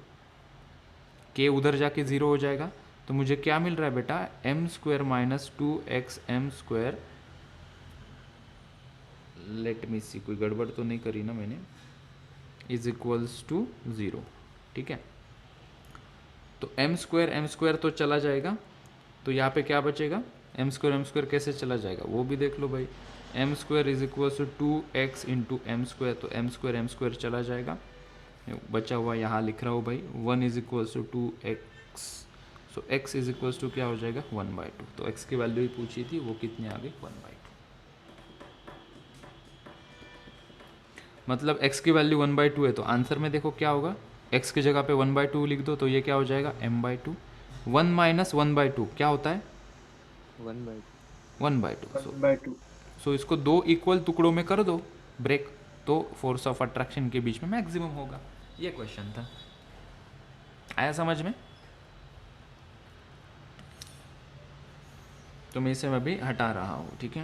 k उधर जाके 0 हो जाएगा, तो मुझे क्या मिल रहा है बेटा, m square minus 2xm square. Let me see, कोई गड़बड़ तो नहीं करी ना मैंने, इज इक्वल्स टू 0, ठीक है। तो m स्क्वायर तो चला जाएगा, तो यहाँ पे क्या बचेगा, m स्क्वायर कैसे चला जाएगा वो भी देख लो भाई। m square is equals to 2x into M square, तो m स्क्वायर चला जाएगा। बचा हुआ यहाँ लिख रहा हूँ भाई, 1 is equals to 2x, so x is equals to क्या हो जाएगा 1/2। तो x की वैल्यू ही पूछी थी, वो कितनी आ गई 1/2। मतलब x की वैल्यू 1/2 है, तो आंसर में देखो क्या होगा, x की जगह पे 1/2 लिख दो, तो ये क्या हो जाएगा m/2। 1 माइनस 1/2 क्या होता है 1/2। सो इसको 2 इक्वल टुकड़ों में कर दो ब्रेक, तो फोर्स ऑफ अट्रैक्शन के बीच में मैक्सिमम होगा। ये क्वेश्चन था, आया समझ में। तो मैं इसे अभी हटा रहा हूँ, ठीक है।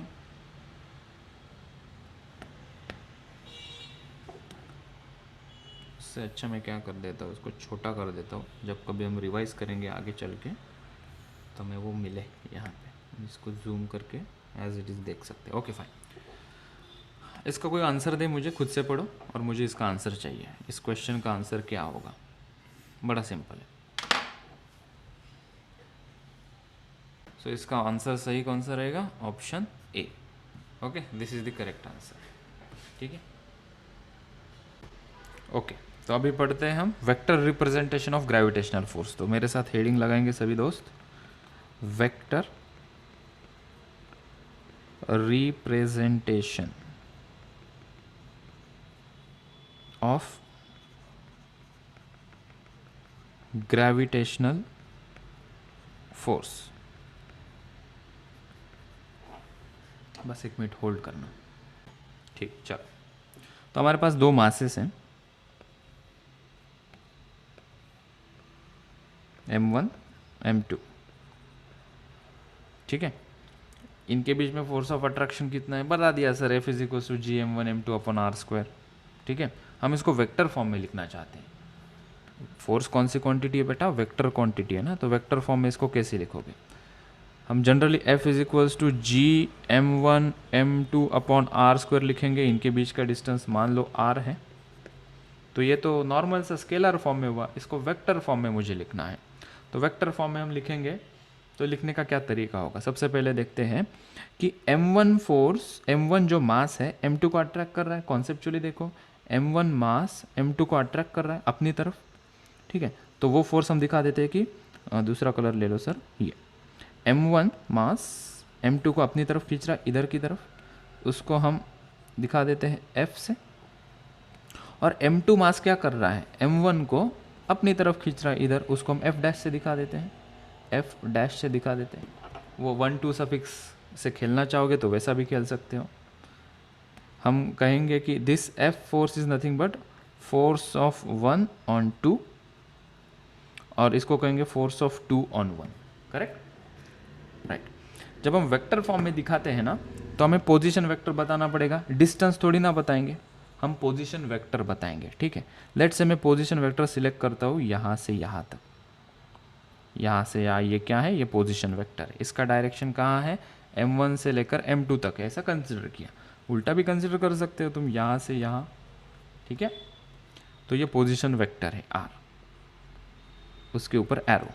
इससे अच्छा मैं क्या कर देता हूँ, इसको छोटा कर देता हूँ, जब कभी हम रिवाइज करेंगे आगे चल के तो हमें वो मिले यहाँ पे। इसको जूम करके एज इट इज़ देख सकते हैं। Okay fine. इसका कोई आंसर दे, मुझे खुद से पढ़ो और मुझे इसका आंसर चाहिए। इस क्वेश्चन का आंसर क्या होगा? बड़ा सिंपल है। सो इसका आंसर सही कौन सा रहेगा? Option A. Okay, this is the correct answer, ठीक है। ओके, तो अभी पढ़ते हैं हम vector representation of gravitational force. तो मेरे साथ हेडिंग लगाएंगे सभी दोस्त, vector representation of gravitational force. बस एक मिनट होल्ड करना, ठीक। चलो, तो हमारे पास दो मासेस हैं, m1 m2, ठीक है। इनके बीच में फोर्स ऑफ अट्रैक्शन कितना है बता दिया sir, F is equal to G m1 m2 upon R square, ठीक है। हम इसको वेक्टर फॉर्म में लिखना चाहते हैं। फोर्स कौन सी क्वांटिटी है बेटा? वेक्टर क्वांटिटी है ना, तो वेक्टर फॉर्म में इसको कैसे लिखोगे? हम generally F is equals to G m1 m2 upon R square लिखेंगे। इनके बीच का डिस्टेंस मान लो r है, तो ये तो नॉर्मल सा स्केलर फॉर्म में हुआ, इसको वेक्टर फॉर्म में मुझे लिखना है। तो वेक्टर फॉर्म में हम लिखेंगे, तो लिखने का क्या तरीका होगा? सबसे पहले देखते हैं कि m1 फोर्स, m1 जो मास है m2 को अट्रैक्ट कर रहा है। कॉन्सेप्चुअली देखो, m1 मास m2 को अट्रैक्ट कर रहा है अपनी तरफ, ठीक है। तो वो फोर्स हम दिखा देते हैं कि दूसरा कलर ले लो सर, ये m1 मास m2 को अपनी तरफ खींच रहा है इधर की तरफ, उसको हम दिखा देते हैं F से। और m2 मास क्या कर रहा है? m1 को अपनी तरफ खींच रहा है इधर, उसको हम f डैश से दिखा देते हैं, f डैश से दिखा देते हैं। वो 1-2 सफिक्स से खेलना चाहोगे तो वैसा भी खेल सकते हो। हम कहेंगे कि this f force is nothing but force of 1 on 2, और इसको कहेंगे force of 2 on 1, correct, right. जब हम वेक्टर फॉर्म में दिखाते हैं ना, तो हमें पोजीशन वेक्टर बताना पड़ेगा, डिस्टेंस थोड़ी ना बताएंगे, हम पोजीशन वेक्टर बताएंगे, ठीक है। लेट्स से मैं पोजीशन वेक्टर सिलेक्ट करता हूँ यहाँ से यहाँ तक, यहाँ से यहाँ, ये क्या है? ये पोजीशन वेक्टर है। इसका डायरेक्शन कहाँ है? m1 से लेकर m2 तक है, ऐसा कंसिडर किया। उल्टा भी कंसिडर कर सकते हो तुम, यहाँ से यहाँ, ठीक है। तो ये पोजीशन वेक्टर है r, उसके ऊपर एरो।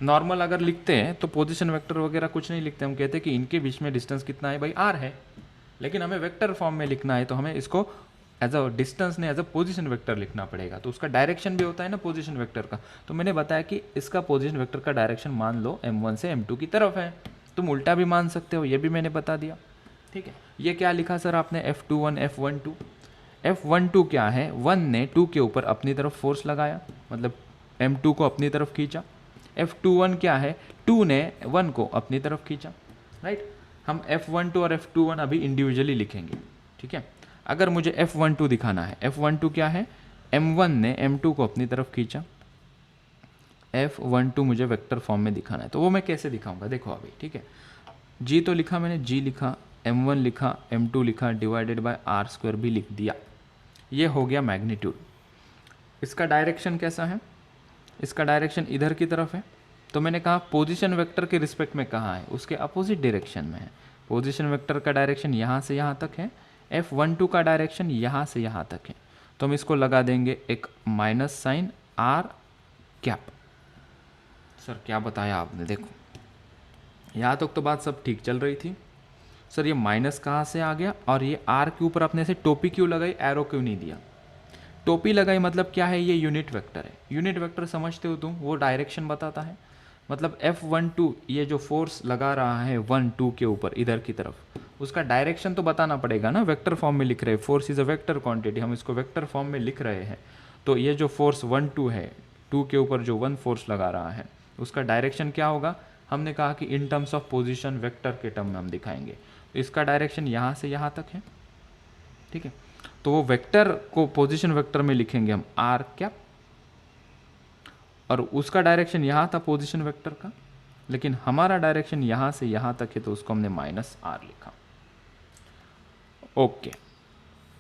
नॉर्मल अगर लिखते हैं तो पोजीशन वेक्टर वगैरह कुछ नहीं लिखते, हम कहते हैं कि इनके बीच में डिस्टेंस कितना है भाई? r है। लेकिन हमें वेक्टर फॉर्म में लिखना है, तो हमें इसको एज अ डिस्टेंस ने एज अ पोजीशन वेक्टर लिखना पड़ेगा। तो उसका डायरेक्शन भी होता है ना पोजीशन वेक्टर का। तो मैंने बताया कि इसका पोजीशन वेक्टर का डायरेक्शन मान लो m1 से m2 की तरफ है, तुम उल्टा भी मान सकते हो, ये भी मैंने बता दिया, ठीक है। ये क्या लिखा सर आपने? F21 F12। F12 क्या है? 1 ने 2 के ऊपर अपनी तरफ फोर्स लगाया, मतलब m2 को अपनी तरफ खींचा। F21 क्या है? 2 ने 1 को अपनी तरफ खींचा, राइट। हम F12 और F21 अभी इंडिविजुअली लिखेंगे, ठीक है। अगर मुझे F12 दिखाना है, F12 क्या है? m1 ने m2 को अपनी तरफ खींचा। F12 मुझे वेक्टर फॉर्म में दिखाना है, तो वो मैं कैसे दिखाऊंगा? देखो अभी, ठीक है। G तो लिखा मैंने, G लिखा, m1 लिखा, m2 लिखा, डिवाइडेड बाय आर स्क्वायर भी लिख दिया। ये हो गया मैग्नीट्यूड। इसका डायरेक्शन कैसा है? इसका डायरेक्शन इधर की तरफ है। तो मैंने कहा पोजीशन वेक्टर के रिस्पेक्ट में कहाँ है? उसके अपोजिट डायरेक्शन में है। पोजीशन वेक्टर का डायरेक्शन यहाँ से यहाँ तक है, F12 का डायरेक्शन यहाँ से यहाँ तक है। तो हम इसको लगा देंगे एक minus sign r cap. Sir क्या बताया आपने? देखो यहाँ तक तो बात सब ठीक चल रही थी सर, ये माइनस कहाँ से आ गया? और ये r के ऊपर अपने से टोपी क्यों लगाई, एरो क्यों नहीं दिया? टोपी लगाई मतलब क्या है? ये यूनिट वेक्टर है। यूनिट वेक्टर समझते हो तुम? वो डायरेक्शन बताता है। मतलब F12 ये जो फोर्स लगा रहा है 1 2 के ऊपर इधर की तरफ, उसका डायरेक्शन तो बताना पड़ेगा ना। वेक्टर फॉर्म में लिख रहे हैं, force is a vector quantity, हम इसको वेक्टर फॉर्म में लिख रहे हैं। तो ये जो फोर्स 1 2 है, 2 के ऊपर जो 1 फोर्स लगा रहा है, उसका डायरेक्शन क्या होगा? हमने कहा कि इन टर्म्स ऑफ पोजीशन वेक्टर के टर्म में हम दिखाएंगे। तो इसका डायरेक्शन यहाँ से यहाँ तक है, ठीक है। तो वो वेक्टर को पोजीशन वेक्टर में लिखेंगे हम r कैप, और उसका डायरेक्शन यहाँ था पोजीशन वेक्टर का, लेकिन हमारा डायरेक्शन यहाँ से यहाँ तक है तो उसको हमने -r लिखा। ओके,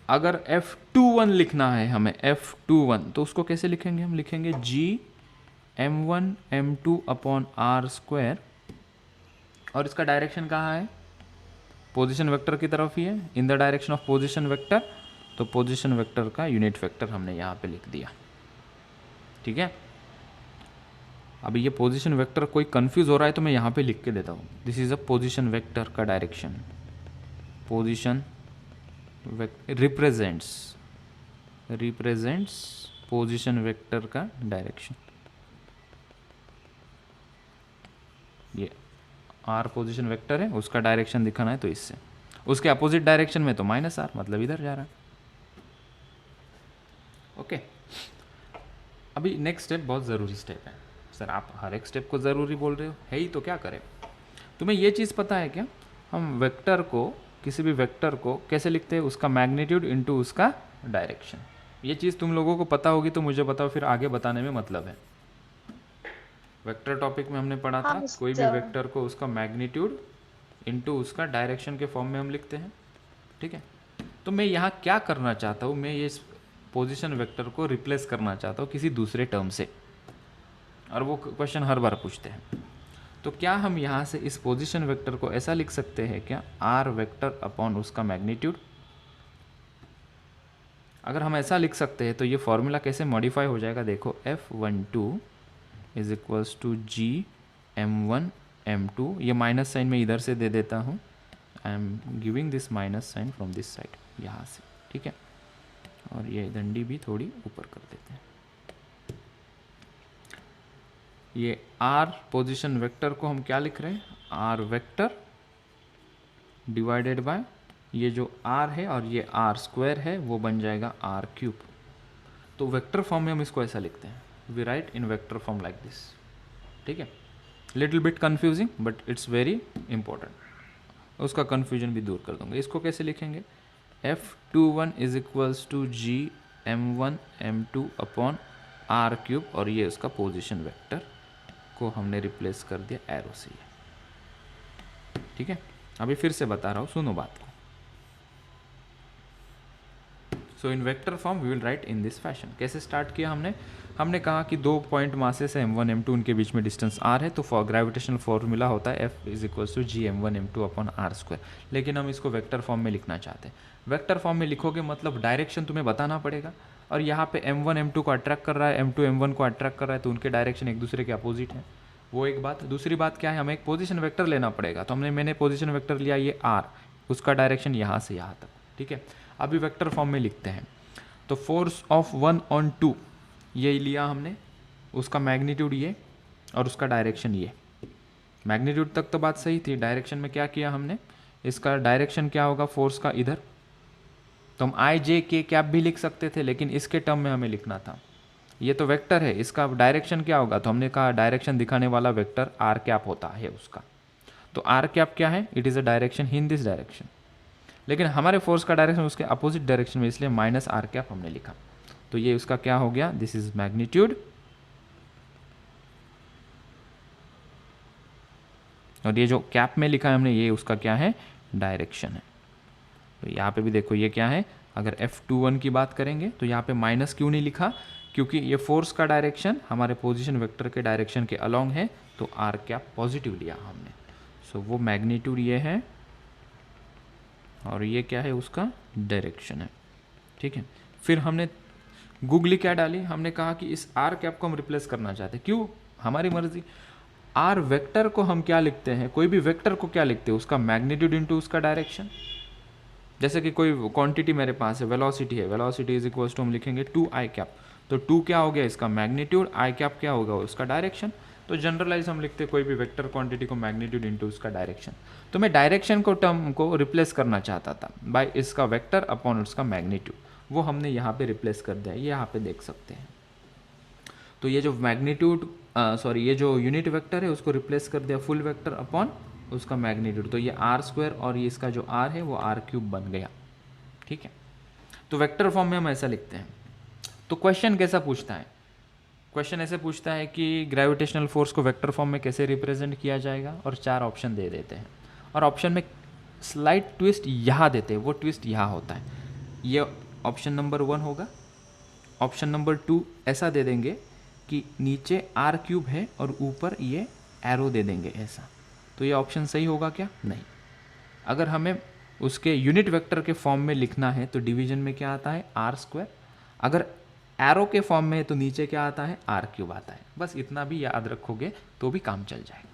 अगर F21 लिखना है हमें, F21, तो उसको कैसे लिखेंगे? हम लिखेंगे Gm1 m2 upon r square, और इसका डायरेक्शन कहाँ है? पोजीशन वेक्टर की तरफ ही है, in the direction of position vector. तो पोजीशन वेक्टर का यूनिट वेक्टर हमने यहाँ पे लिख दिया, ठीक है। अभी ये पोजीशन वेक्टर कोई कंफ्यूज हो रहा है तो मैं यहाँ पे लिख के देता हूँ, this is a position vector का direction. Position represents position vector का डायरेक्शन। ये r पोजीशन वेक्टर है, उसका डायरेक्शन दिखाना है तो इससे, उसके अपोजिट डायरेक्शन में तो -r, मतलब इधर जा रहा है। ओके, अभी नेक्स्ट स्टेप बहुत ज़रूरी स्टेप है। सर आप हर एक स्टेप को ज़रूरी बोल रहे हो, है ही तो क्या करें? तुम्हें ये चीज़ पता है क्या, हम वेक्टर को, किसी भी वेक्टर को कैसे लिखते हैं? उसका मैग्नीट्यूड इनटू उसका डायरेक्शन। ये चीज़ तुम लोगों को पता होगी तो मुझे बताओ, फिर आगे बताने में मतलब है। वेक्टर टॉपिक में हमने पढ़ा था, कोई भी वेक्टर को उसका मैग्नीट्यूड इनटू उसका डायरेक्शन के फॉर्म में हम लिखते हैं, ठीक है। तो मैं यहाँ क्या करना चाहता हूँ, मैं ये पोजीशन वेक्टर को रिप्लेस करना चाहता हूँ किसी दूसरे टर्म से, और वो क्वेश्चन हर बार पूछते हैं। तो क्या हम यहाँ से इस पोजीशन वेक्टर को ऐसा लिख सकते हैं क्या, r वेक्टर अपॉन उसका मैग्नीट्यूड? अगर हम ऐसा लिख सकते हैं तो ये फॉर्मूला कैसे मॉडिफाई हो जाएगा? देखो, F12 is equals to Gm1 m2, ये माइनस साइन मैं इधर से दे देता हूँ, I am giving this minus sign from this side, यहाँ से, ठीक है। और ये डंडी भी थोड़ी ऊपर कर देते हैं। ये r पोजीशन वेक्टर को हम क्या लिख रहे हैं? r वेक्टर डिवाइडेड बाय ये जो r है और ये r स्क्वायर है, वो बन जाएगा r क्यूब। तो वेक्टर फॉर्म में हम इसको ऐसा लिखते हैं, we write in vector form like this, ठीक है। Little bit confusing but it's very important, उसका कन्फ्यूजन भी दूर कर दूंगा। इसको कैसे लिखेंगे? F21 is equals to Gm1 m2 upon r cube, और ये उसका पोजीशन वेक्टर को हमने रिप्लेस कर दिया एरो से, ठीक है। अभी फिर से बता रहा हूँ, सुनो बात को। So in vector form we will write in this fashion. कैसे स्टार्ट किया हमने कहा कि दो पॉइंट मासेस है m1 m2, उनके बीच में डिस्टेंस r है, तो फॉर ग्रेविटेशनल फॉर्मूला होता है F is equals to Gm1 m2 upon r square. लेकिन हम इसको वेक्टर फॉर्म में लिखना चाहते हैं। वेक्टर फॉर्म में लिखोगे मतलब डायरेक्शन तुम्हें बताना पड़ेगा, और यहाँ पे m1 m2 को अट्रैक्ट कर रहा है, m2 m1 को अट्रैक्ट कर रहा है, तो उनके डायरेक्शन एक दूसरे के अपोजिट है, वो एक बात। दूसरी बात क्या है, हमें एक पोजीशन वेक्टर लेना पड़ेगा, तो मैंने पोजीशन वेक्टर लिया ये r, उसका डायरेक्शन यहाँ से यहाँ तक, ठीक है। अभी वेक्टर फॉर्म में लिखते हैं, तो फोर्स ऑफ 1 ऑन 2 ये लिया हमने, उसका मैग्नीट्यूड ये और उसका डायरेक्शन ये। मैग्नीट्यूड तक तो बात सही थी, डायरेक्शन में क्या किया हमने, इसका डायरेक्शन क्या होगा फोर्स का इधर, तो हम आई जे के कैप भी लिख सकते थे, लेकिन इसके टर्म में हमें लिखना था। ये तो वेक्टर है, इसका डायरेक्शन क्या होगा, तो हमने कहा डायरेक्शन दिखाने वाला वेक्टर आर कैप होता है उसका। तो आर कैप क्या है, it is a direction in this direction, लेकिन हमारे फोर्स का डायरेक्शन उसके अपोजिट डायरेक्शन में, इसलिए माइनस आर कैप हमने लिखा। तो ये उसका क्या हो गया, दिस इज मैग्नीट्यूड, और ये जो कैप में लिखा है हमने, ये उसका क्या है, डायरेक्शन है। तो यहाँ पे भी देखो ये क्या है, अगर F21 की बात करेंगे तो यहाँ पे माइनस क्यों नहीं लिखा, क्योंकि ये फोर्स का डायरेक्शन हमारे पोजीशन वेक्टर के डायरेक्शन के अलोंग है, तो आर कैप पॉजिटिव लिया हमने। सो वो मैग्नीट्यूड ये है और ये क्या है, उसका डायरेक्शन है, ठीक है। फिर हमने गूगली क्या डाली, हमने कहा कि इस आर कैप को हम रिप्लेस करना चाहते हैं, क्यों, हमारी मर्जी। आर वेक्टर को हम क्या लिखते हैं, कोई भी वेक्टर को क्या लिखते हैं, उसका मैग्नीट्यूड इनटू उसका डायरेक्शन। जैसे कि कोई क्वांटिटी मेरे पास है, वेलोसिटी है, वेलोसिटी इज इक्वल्स टू हम लिखेंगे 2i कैप, तो 2 क्या हो गया, इसका मैग्नीट्यूड, i कैप क्या होगा, उसका डायरेक्शन। तो जनरलाइज हम लिखते हैं कोई भी वेक्टर क्वांटिटी को मैग्नीट्यूड इनटू उसका डायरेक्शन। तो मैं डायरेक्शन को टर्म को रिप्लेस करना चाहता था बाय इसका वेक्टर अपॉन उसका मैग्नीट्यूड, वो हमने यहाँ पे रिप्लेस कर दिया, ये यहाँ पे देख सकते हैं। तो ये जो मैग्नीट्यूड ये जो यूनिट वेक्टर है उसको रिप्लेस कर दिया फुल वेक्टर अपॉन उसका मैग्नीट्यूड, तो ये आर स्क्वायर और ये इसका जो आर है वो आर क्यूब बन गया, ठीक है। तो वेक्टर फॉर्म में हम ऐसा लिखते हैं। तो क्वेश्चन कैसा पूछता है, क्वेश्चन ऐसे पूछता है कि ग्रेविटेशनल फोर्स को वेक्टर फॉर्म में कैसे रिप्रेजेंट किया जाएगा, और 4 ऑप्शन दे देते हैं, और ऑप्शन में स्लाइट ट्विस्ट यहाँ देते हैं, वो ट्विस्ट यहाँ होता है। ये ऑप्शन नंबर 1 होगा। ऑप्शन नंबर 2 ऐसा दे देंगे कि नीचे r³ है और ऊपर ये एरो दे देंगे ऐसा, तो ये ऑप्शन सही होगा क्या? नहीं। अगर हमें उसके यूनिट वेक्टर के फॉर्म में लिखना है तो डिवीजन में क्या आता है? r²। अगर एरो के फॉर्म में है तो नीचे क्या आता है? r³ आता है। बस इतना भी याद रखोगे तो भी काम चल जाएगा।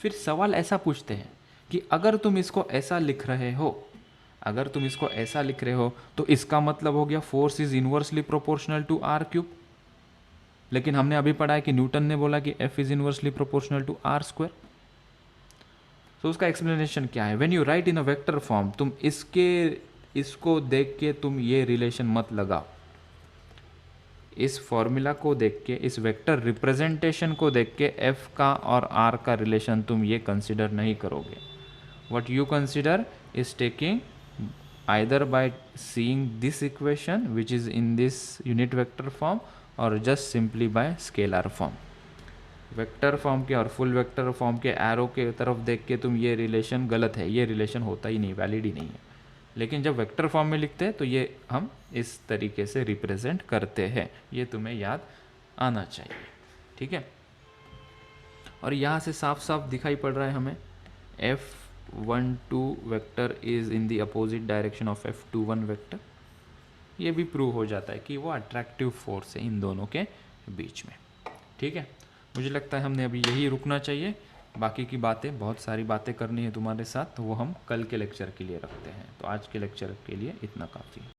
फिर सवाल ऐसा पूछते हैं कि अगर तुम इसको ऐसा लिख रहे हो, तो इसका मतलब हो गया force is inversely proportional to r³। लेकिन हमने अभी पढ़ा है कि न्यूटन ने बोला कि F is inversely proportional to r²। तो उसका एक्सप्लेनेशन क्या है? When you write in a vector form, तुम इसको देख के तुम ये रिलेशन मत लगाओ। इस फॉर्मूला को देख के, इस वेक्टर रिप्रेजेंटेशन को देख के F का और R का रिलेशन तुम ये कंसिडर नहीं करोगे। What you consider is taking either by seeing this equation which is in this unit vector form or just simply by scalar form। Vector form के और फुल वेक्टर फॉर्म के arrow के तरफ देख के तुम ये रिलेशन गलत है, ये रिलेशन होता ही नहीं, वैलिड ही नहीं है। लेकिन जब वेक्टर फॉर्म में लिखते हैं तो ये हम इस तरीके से रिप्रेजेंट करते हैं, ये तुम्हें याद आना चाहिए, ठीक है। और यहाँ से साफ साफ दिखाई पड़ रहा है हमें F12 vector is in the opposite direction of F21 vector. ये भी प्रूव हो जाता है कि वो अट्रैक्टिव फोर्स है इन दोनों के बीच में, ठीक है। मुझे लगता है हमने अभी यही रुकना चाहिए। बाकी की बातें, बहुत सारी बातें करनी है तुम्हारे साथ, तो वो हम कल के लेक्चर के लिए रखते हैं। तो आज के लेक्चर के लिए इतना काफ़ी है।